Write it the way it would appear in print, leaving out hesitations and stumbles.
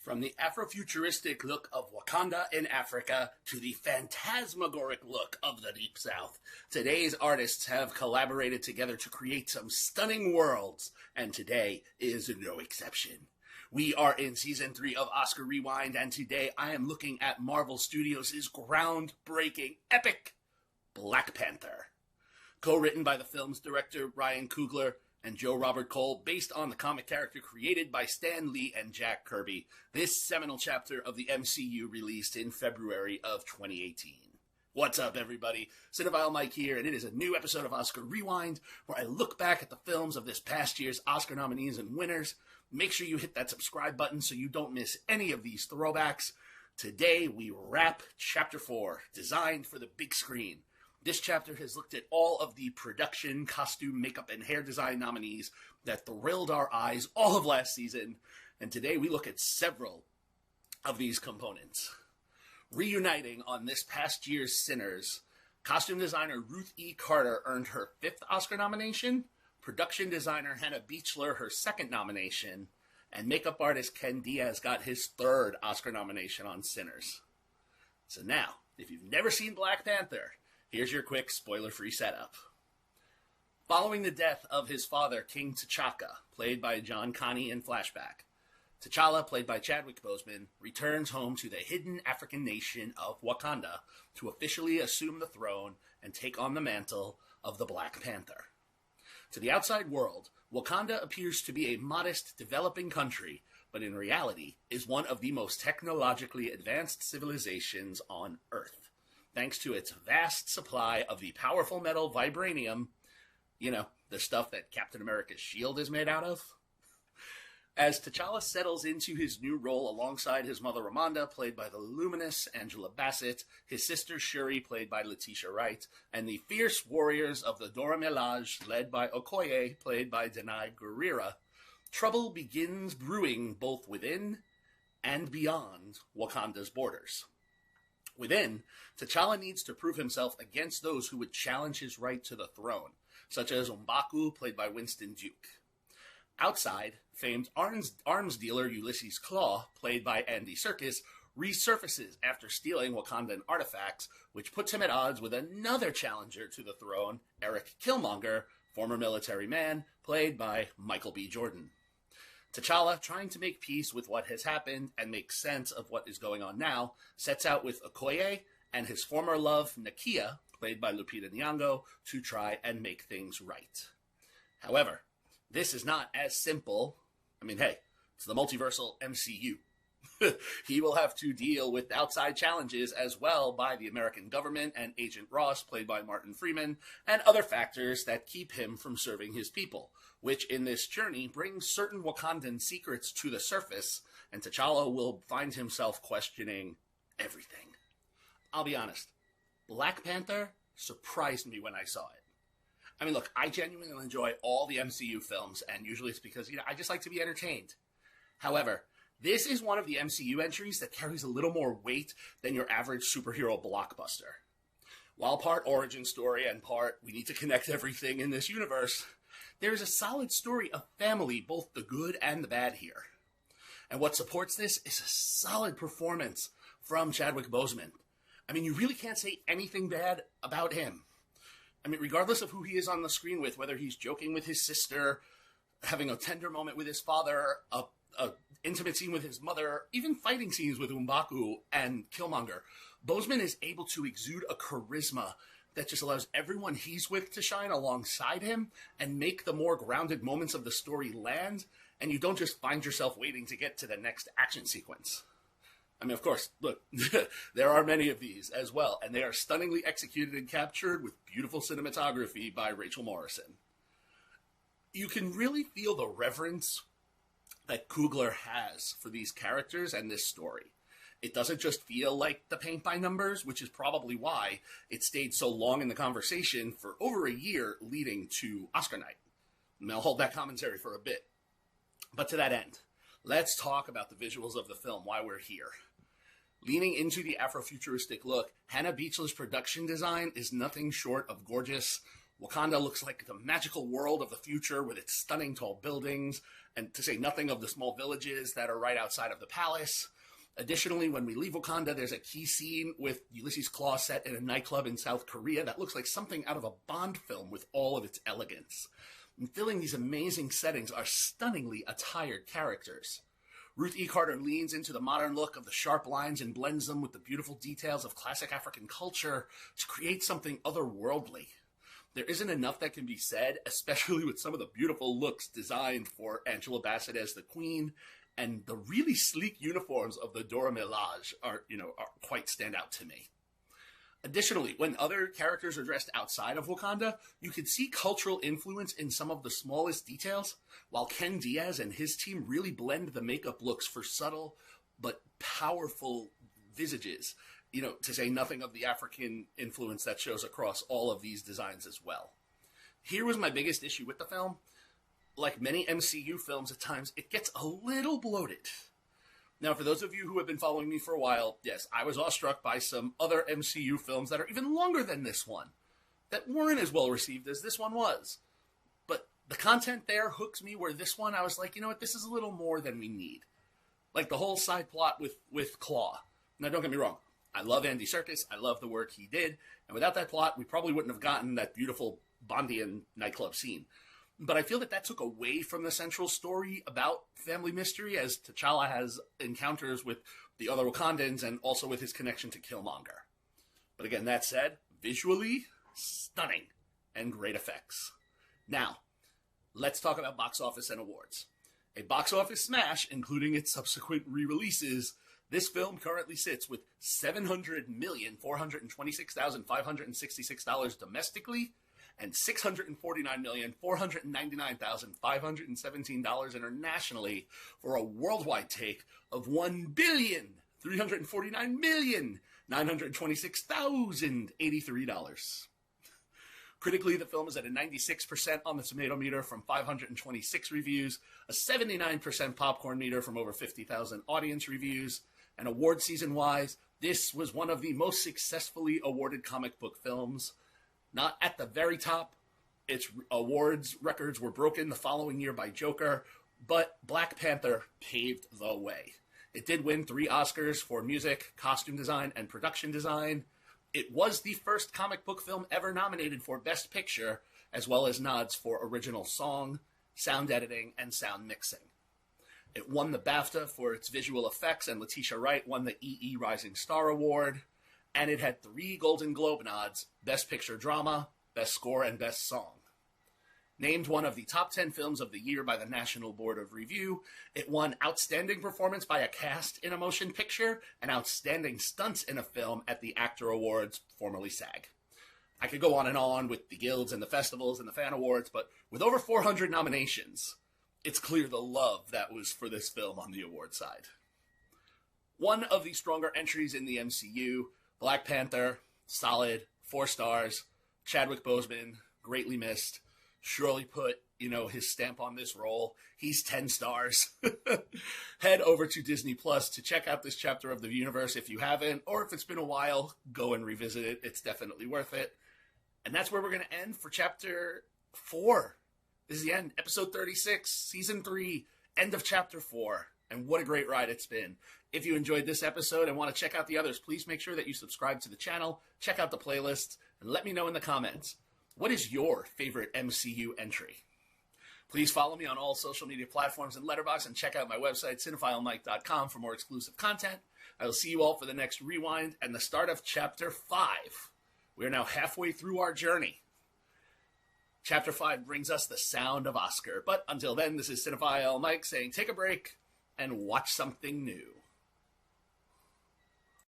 From the Afrofuturistic look of Wakanda in Africa to the phantasmagoric look of the Deep South, today's artists have collaborated together to create some stunning worlds, and today is no exception. We are in Season 3 of Oscar Rewind, and today I am looking at Marvel Studios' groundbreaking epic, Black Panther. Co-written by the film's director Ryan Coogler and Joe Robert Cole, based on the comic character created by Stan Lee and Jack Kirby, this seminal chapter of the MCU released in February of 2018. What's up, everybody? Cinephile Mike here, and it is a new episode of Oscar Rewind, where I look back at the films of this past year's Oscar nominees and winners. Make sure you hit that subscribe button so you don't miss any of these throwbacks. Today, we wrap Chapter 4, designed for the big screen. This chapter has looked at all of the production, costume, makeup, and hair design nominees that thrilled our eyes all of last season, and today we look at several of these components. Reuniting on this past year's Sinners, costume designer Ruth E. Carter earned her 5th Oscar nomination, production designer Hannah Beachler her 2nd nomination, and makeup artist Ken Diaz got his 3rd Oscar nomination on Sinners. So now, if you've never seen Black Panther, here's your quick spoiler-free setup. Following the death of his father, King T'Chaka, played by John Connie in flashback, T'Challa, played by Chadwick Boseman, returns home to the hidden African nation of Wakanda to officially assume the throne and take on the mantle of the Black Panther. To the outside world, Wakanda appears to be a modest, developing country, but in reality is one of the most technologically advanced civilizations on Earth, thanks to its vast supply of the powerful metal vibranium, you know, the stuff that Captain America's shield is made out of. As T'Challa settles into his new role alongside his mother Ramonda, played by the luminous Angela Bassett, his sister Shuri, played by Letitia Wright, and the fierce warriors of the Dora Milaje, led by Okoye, played by Denai Guerrera, trouble begins brewing both within and beyond Wakanda's borders. Within, T'Challa needs to prove himself against those who would challenge his right to the throne, such as M'Baku, played by Winston Duke. Outside, famed arms dealer Ulysses Claw, played by Andy Serkis, resurfaces after stealing Wakandan artifacts, which puts him at odds with another challenger to the throne, Eric Killmonger, former military man, played by Michael B. Jordan. T'Challa, trying to make peace with what has happened and make sense of what is going on now, sets out with Okoye and his former love, Nakia, played by Lupita Nyong'o, to try and make things right. However, this is not as simple. I mean, hey, it's the multiversal MCU. He will have to deal with outside challenges as well by the American government and Agent Ross, played by Martin Freeman, and other factors that keep him from serving his people, which in this journey brings certain Wakandan secrets to the surface, and T'Challa will find himself questioning everything. I'll be honest, Black Panther surprised me when I saw it. I mean, look, I genuinely enjoy all the MCU films, and usually it's because, I just like to be entertained. However, this is one of the MCU entries that carries a little more weight than your average superhero blockbuster. While part origin story and part we need to connect everything in this universe, there is a solid story of family, both the good and the bad here. And what supports this is a solid performance from Chadwick Boseman. I mean, you really can't say anything bad about him. I mean, regardless of who he is on the screen with, whether he's joking with his sister, having a tender moment with his father, a intimate scene with his mother, even fighting scenes with M'Baku and Killmonger, Boseman is able to exude a charisma that just allows everyone he's with to shine alongside him and make the more grounded moments of the story land, and you don't just find yourself waiting to get to the next action sequence. I mean, of course, look, there are many of these as well, and they are stunningly executed and captured with beautiful cinematography by Rachel Morrison. You can really feel the reverence that Coogler has for these characters and this story. It doesn't just feel like the paint by numbers, which is probably why it stayed so long in the conversation for over a year leading to Oscar night. And I'll hold that commentary for a bit. But to that end, let's talk about the visuals of the film, why we're here. Leaning into the Afrofuturistic look, Hannah Beachler's production design is nothing short of gorgeous, Wakanda looks like the magical world of the future with its stunning tall buildings, and to say nothing of the small villages that are right outside of the palace. Additionally, when we leave Wakanda, there's a key scene with Ulysses Klaue set in a nightclub in South Korea that looks like something out of a Bond film with all of its elegance. And filling these amazing settings are stunningly attired characters. Ruth E. Carter leans into the modern look of the sharp lines and blends them with the beautiful details of classic African culture to create something otherworldly. There isn't enough that can be said, especially with some of the beautiful looks designed for Angela Bassett as the Queen, and the really sleek uniforms of the Dora Milaje are quite stand out to me. Additionally, when other characters are dressed outside of Wakanda, you can see cultural influence in some of the smallest details, while Ken Diaz and his team really blend the makeup looks for subtle but powerful visages, to say nothing of the African influence that shows across all of these designs as well. Here was my biggest issue with the film. Like many MCU films at times, it gets a little bloated. Now, for those of you who have been following me for a while, yes, I was awestruck by some other MCU films that are even longer than this one, that weren't as well received as this one was. But the content there hooks me, where this one, I was like, this is a little more than we need. Like the whole side plot with Klaue. Now, don't get me wrong. I love Andy Serkis. I love the work he did. And without that plot, we probably wouldn't have gotten that beautiful Bondian nightclub scene. But I feel that took away from the central story about family mystery, as T'Challa has encounters with the other Wakandans and also with his connection to Killmonger. But again, that said, visually, stunning and great effects. Now, let's talk about box office and awards. A box office smash, including its subsequent re-releases, this film currently sits with $700,426,566 domestically, and $649,499,517 internationally, for a worldwide take of $1,349,926,083. Critically, the film is at a 96% on the tomato meter from 526 reviews, a 79% popcorn meter from over 50,000 audience reviews, and award season-wise, this was one of the most successfully awarded comic book films. Not at the very top. Its awards records were broken the following year by Joker, but Black Panther paved the way. It did win 3 Oscars for music, costume design, and production design. It was the first comic book film ever nominated for Best Picture, as well as nods for original song, sound editing, and sound mixing. It won the BAFTA for its visual effects, and Letitia Wright won the EE Rising Star Award. And it had 3 Golden Globe nods: Best Picture Drama, Best Score, and Best Song. Named one of the top 10 films of the year by the National Board of Review, it won Outstanding Performance by a Cast in a Motion Picture and Outstanding Stunts in a Film at the Actor Awards, formerly SAG. I could go on with the guilds and the festivals and the fan awards, but with over 400 nominations, it's clear the love that was for this film on the award side. One of the stronger entries in the MCU, Black Panther, solid, 4 stars. Chadwick Boseman, greatly missed. Surely put, his stamp on this role. He's 10 stars. Head over to Disney Plus to check out this chapter of the universe if you haven't, or if it's been a while, go and revisit it. It's definitely worth it. And that's where we're going to end for chapter 4. This is the end, episode 36, season 3, end of chapter 4. And what a great ride it's been. If you enjoyed this episode and want to check out the others, please make sure that you subscribe to the channel, check out the playlists, and let me know in the comments, what is your favorite MCU entry? Please follow me on all social media platforms and Letterboxd, and check out my website, cinephilemike.com, for more exclusive content. I will see you all for the next rewind and the start of Chapter 5. We are now halfway through our journey. Chapter 5 brings us the sound of Oscar. But until then, this is Cinephile Mike saying take a break and watch something new.